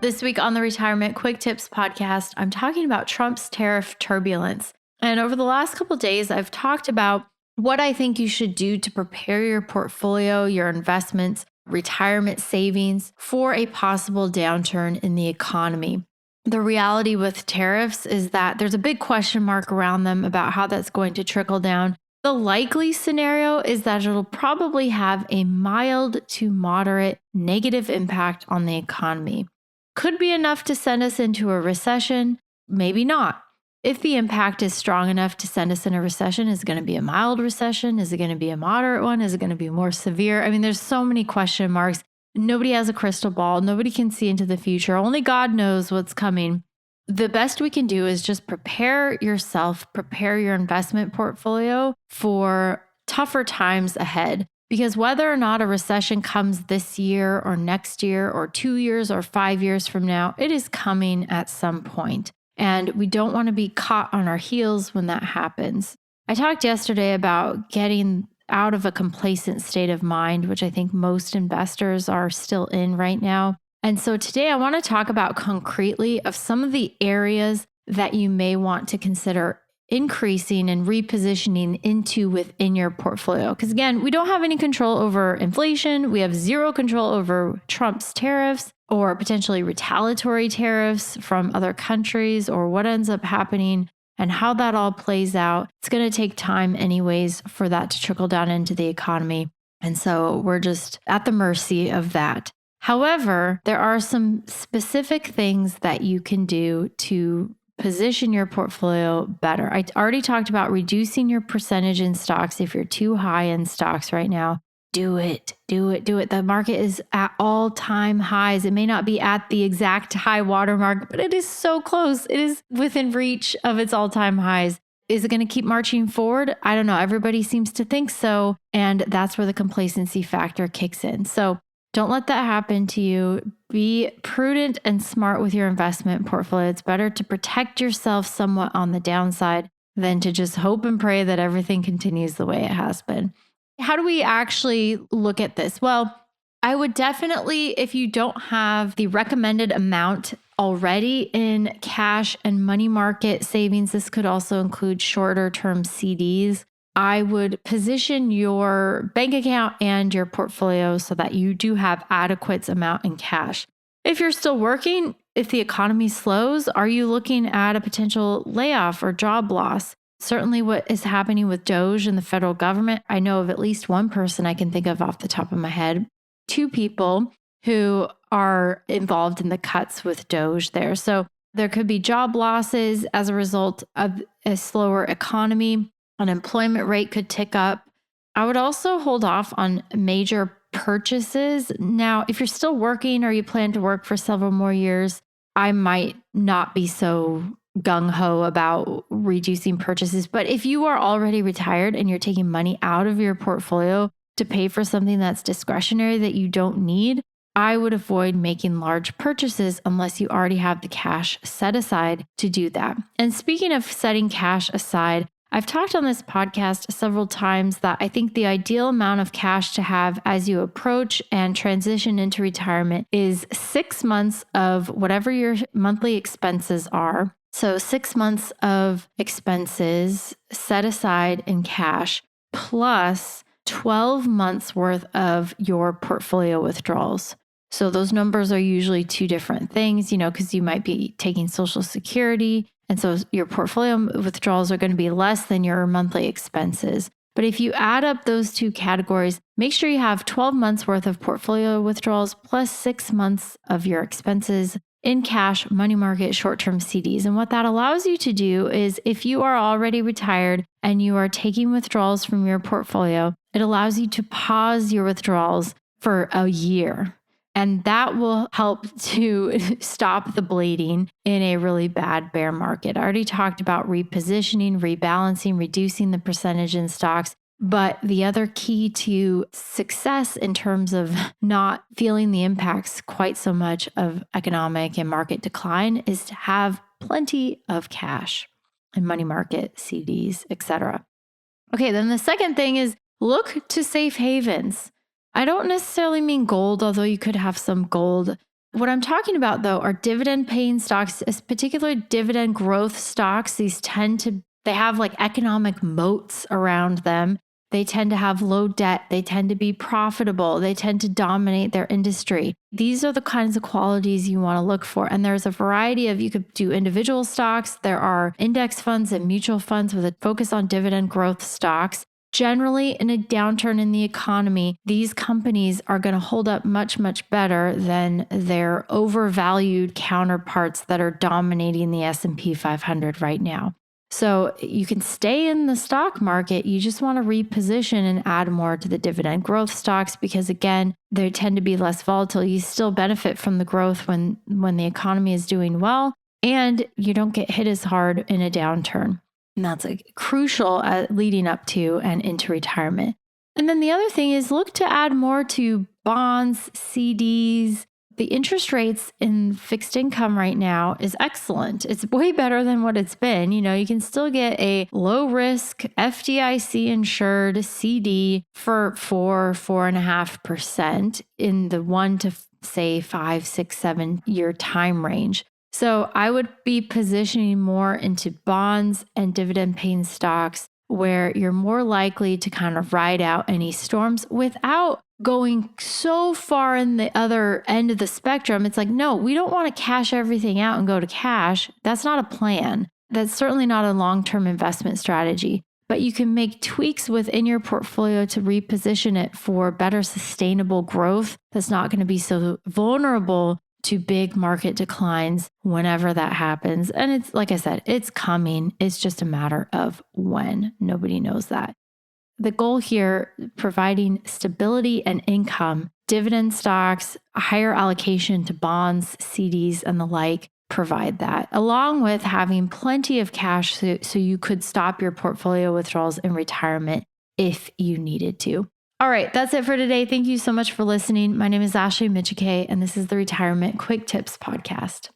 This week on the Retirement Quick Tips podcast, I'm talking about Trump's tariff turbulence. And over the last couple of days, I've talked about what I think you should do to prepare your portfolio, your investments, retirement savings for a possible downturn in the economy. The reality with tariffs is that there's a big question mark around them about how that's going to trickle down. The likely scenario is that it'll probably have a mild to moderate negative impact on the economy. Could be enough to send us into a recession, maybe not. If the impact is strong enough to send us in a recession, is it going to be a mild recession? Is it going to be a moderate one? Is it going to be more severe? I mean, there's so many question marks. Nobody has a crystal ball. Nobody can see into the future. Only God knows what's coming. The best we can do is just prepare yourself, prepare your investment portfolio for tougher times ahead. Because whether or not a recession comes this year or next year or 2 years or 5 years from now, it is coming at some point. And we don't want to be caught on our heels when that happens. I talked yesterday about getting out of a complacent state of mind, which I think most investors are still in right now. And so today I want to talk about concretely of some of the areas that you may want to consider increasing and repositioning into within your portfolio. Because again, we don't have any control over inflation. We have zero control over Trump's tariffs or potentially retaliatory tariffs from other countries or what ends up happening and how that all plays out. It's going to take time anyways for that to trickle down into the economy. And so we're just at the mercy of that. However, there are some specific things that you can do to position your portfolio better. I already talked about reducing your percentage in stocks. If you're too high in stocks right now, do it. The market is at all-time highs. It may not be at the exact high watermark, but it is so close. It is within reach of its all-time highs. Is it going to keep marching forward? I don't know. Everybody seems to think so. And that's where the complacency factor kicks in. So don't let that happen to you. Be prudent and smart with your investment portfolio. It's better to protect yourself somewhat on the downside than to just hope and pray that everything continues the way it has been. How do we actually look at this? Well, I would definitely, if you don't have the recommended amount already in cash and money market savings, this could also include shorter term CDs. I would position your bank account and your portfolio so that you do have adequate amount in cash. If you're still working, if the economy slows, are you looking at a potential layoff or job loss? Certainly what is happening with DOGE and the federal government, I know of at least one person I can think of off the top of my head, 2 people who are involved in the cuts with DOGE there. So there could be job losses as a result of a slower economy. Unemployment rate could tick up. I would also hold off on major purchases. Now, if you're still working or you plan to work for several more years, I might not be so gung-ho about reducing purchases. But if you are already retired and you're taking money out of your portfolio to pay for something that's discretionary that you don't need, I would avoid making large purchases unless you already have the cash set aside to do that. And speaking of setting cash aside, I've talked on this podcast several times that I think the ideal amount of cash to have as you approach and transition into retirement is 6 months of whatever your monthly expenses are. So 6 months of expenses set aside in cash plus 12 months worth of your portfolio withdrawals. So those numbers are usually 2 different things, because you might be taking Social Security. And so your portfolio withdrawals are going to be less than your monthly expenses. But if you add up those 2 categories, make sure you have 12 months worth of portfolio withdrawals plus 6 months of your expenses in cash, money market, short-term CDs. And what that allows you to do is if you are already retired and you are taking withdrawals from your portfolio, it allows you to pause your withdrawals for a year. And that will help to stop the bleeding in a really bad bear market. I already talked about repositioning, rebalancing, reducing the percentage in stocks. But the other key to success in terms of not feeling the impacts quite so much of economic and market decline is to have plenty of cash and money market, CDs, etc. Okay, then the second thing is look to safe havens. I don't necessarily mean gold, although you could have some gold. What I'm talking about, though, are dividend paying stocks, particularly dividend growth stocks. They have like economic moats around them. They tend to have low debt. They tend to be profitable. They tend to dominate their industry. These are the kinds of qualities you want to look for. And there's a variety of, you could do individual stocks. There are index funds and mutual funds with a focus on dividend growth stocks. Generally, in a downturn in the economy, these companies are going to hold up much, much better than their overvalued counterparts that are dominating the S&P 500 right now. So you can stay in the stock market. You just want to reposition and add more to the dividend growth stocks because, again, they tend to be less volatile. You still benefit from the growth when the economy is doing well, and you don't get hit as hard in a downturn. And that's crucial leading up to and into retirement. And then the other thing is look to add more to bonds, CDs. The interest rates in fixed income right now is excellent. It's way better than what it's been. You can still get a low risk FDIC insured CD for 4.5% in the 1 to say 5, 6, 7 year time range. So I would be positioning more into bonds and dividend paying stocks where you're more likely to kind of ride out any storms without going so far in the other end of the spectrum. It's like, no, we don't want to cash everything out and go to cash. That's not a plan. That's certainly not a long-term investment strategy. But you can make tweaks within your portfolio to reposition it for better sustainable growth that's not going to be so vulnerable to big market declines whenever that happens. And it's like I said, it's coming. It's just a matter of when. Nobody knows that. The goal here, providing stability and income, dividend stocks, a higher allocation to bonds, CDs, and the like, provide that, along with having plenty of cash so you could stop your portfolio withdrawals in retirement if you needed to. All right, that's it for today. Thank you so much for listening. My name is Ashley Michike, and this is the Retirement Quick Tips Podcast.